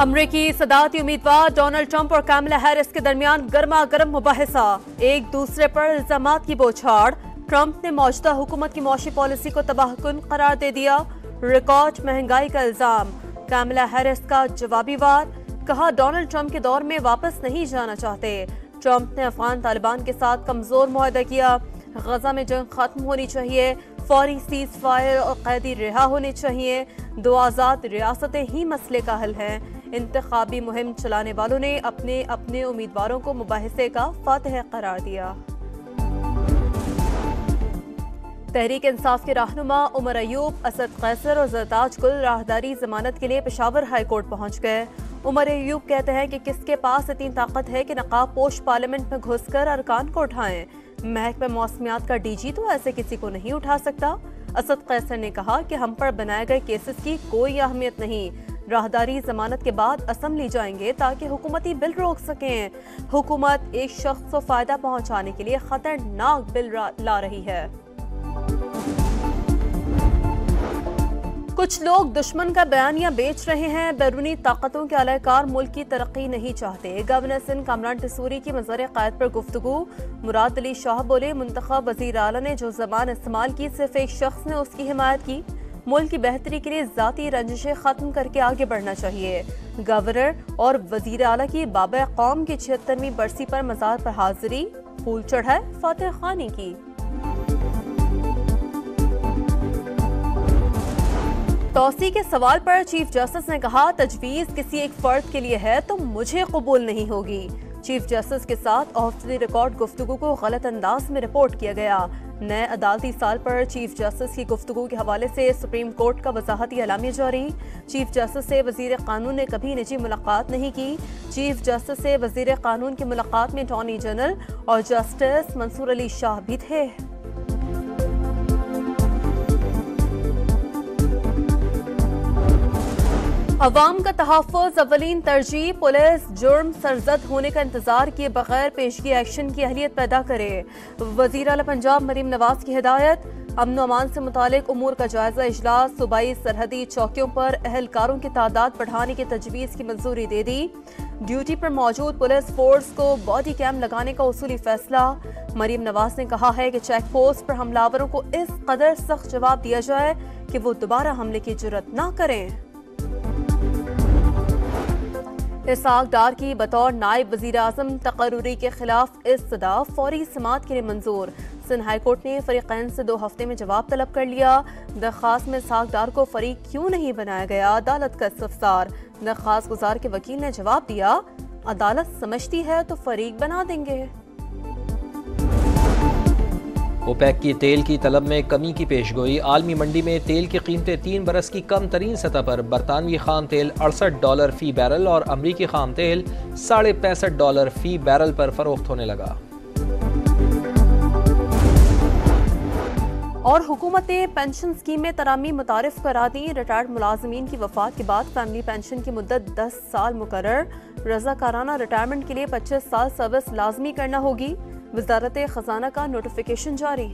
अमरीकी सदारती उम्मीदवार Donald Trump और कैमला हैरिस के दरमियान गर्मा गर्म मुबाहिसा, एक दूसरे पर इल्जामात की बौछार। ट्रंप ने मौजूदा हुकूमत की मौशी पॉलिसी को तबाहकुन करार दे दिया, रिकॉर्ड महंगाई का इल्जाम। कैमला हैरिस का जवाबी वार, कहा डोनाल्ड ट्रंप के दौर में वापस नहीं जाना चाहते। ट्रंप ने अफगान तालिबान के साथ कमजोर मुआहदा किया, गजा में जंग खत्म होनी चाहिए, फौरी सीज फायर और कैदी रिहा होने चाहिए, दो आजाद रियासतें ही मसले का हल हैं। इंतखाबी मुहिम चलाने वालों ने अपने अपने उम्मीदवारों को मुबाहिसे का फातिह करार दिया। तहरीक इंसाफ के रहनुमा उमर अयूब, असद कैसर और जरताज गुल राहदारी जमानत के लिए पेशावर हाई कोर्ट पहुंच गए। उमर अयूब कहते हैं कि किसके पास इतनी ताकत है कि नकाब पोश पार्लियामेंट में घुसकर अरकान को उठाएं। महकमा मौसमियात का डीजी तो ऐसे किसी को नहीं उठा सकता। असद कैसर ने कहा कि हम पर बनाए गए केसेस की कोई अहमियत नहीं, राहदारी जमानत के बाद असम्बली जाएंगे ताकि हुकूमती बिल रोक सकें। हुकूमत एक शख्स को फायदा पहुंचाने के लिए खतरनाक बिल ला रही है। कुछ लोग दुश्मन का बयानिया बेच रहे हैं, बैरूनी ताकतों के अलहकार मुल्क की तरक्की नहीं चाहते। गवर्नर सिंध कामरान टसूरी की मज़र क़ायद पर गुफ्तगू। मुराद अली शाह बोले, मुंतखब वज़ीर आला ने जो ज़बान इस्तेमाल की सिर्फ एक शख्स ने उसकी हिमायत की। मुल्क की बेहतरी के लिए ज़ाती रंजिशें खत्म करके आगे बढ़ना चाहिए। गवर्नर और वज़ीर आला की बाबा कौम की 76वीं बरसी पर मज़ार पर हाजिरी, फूल चढ़ाए फातिह खानी की। तौसी के सवाल पर चीफ जस्टिस ने कहा, तजवीज़ किसी एक फर्द के लिए है तो मुझे कबूल नहीं होगी। चीफ जस्टिस के साथ ऑफ द रिकॉर्ड गुफ्तगू को गलत अंदाज में रिपोर्ट किया गया। नए अदालती साल पर चीफ जस्टिस की गुफ्तगू के हवाले से सुप्रीम कोर्ट का वजाहती एलामिया जारी। चीफ जस्टिस से वजीर कानून ने कभी निजी मुलाकात नहीं की। चीफ जस्टिस से वजीर कानून की मुलाकात में अटॉर्नी जनरल और जस्टिस मंसूर अली शाह भी थे। अवाम का तहफ़्फ़ुज़ अव्वलीन तरजीह, पुलिस जुर्म सरजद होने का इंतजार किए बगैर पेशगी एक्शन की अहलियत पैदा करे। वज़ीर आला पंजाब मरीम नवाज की हिदायत। अमन व अमान से मुतालिक उमूर का जायजा इजलास, सूबाई सरहदी चौकियों पर अहलकारों की तादाद बढ़ाने की तजवीज़ की मंजूरी दे दी। ड्यूटी पर मौजूद पुलिस फोर्स को बॉडी कैम लगाने का उसूली फैसला। मरीम नवाज ने कहा है कि चेक पोस्ट पर हमलावरों को इस कदर सख्त जवाब दिया जाए कि वो दोबारा हमले की जुर्रत न करें। इसाक डार की बतौर नायब वज़ीर आज़म तकर्रुरी के खिलाफ इस्तदा फौरी समाअत के लिए मंजूर। सिंध हाई कोर्ट ने फरीकैन से 2 हफ्ते में जवाब तलब कर लिया। दरख्वास्त में इसाक डार को फरीक क्यों नहीं बनाया गया, अदालत का इस्तफसार। दरख्वास्त गुजार के वकील ने जवाब दिया, अदालत समझती है तो फरीक बना देंगे। ओपेक की तेल की तलब में कमी की पेशगोई। आलमी मंडी में तेल की कीमतें 3 बरस की कम तरीन सतह पर। बरतानवी खाम तेल $68 फी बैरल और अमरीकी खाम तेल $65.5 फी बैरल पर फरोख्त होने लगा। और हुकूमत ने पेंशन स्कीम में तरामी मुतारिफ करा दी। रिटायर्ड मुलाजमीन की वफात के बाद फैमिली पेंशन की मुद्दत 10 साल मुकर्रर। रज़ाकाराना रिटायरमेंट के लिए 25 साल सर्विस लाजमी करना होगी। वज़ारत खजाना का नोटिफिकेशन जारी।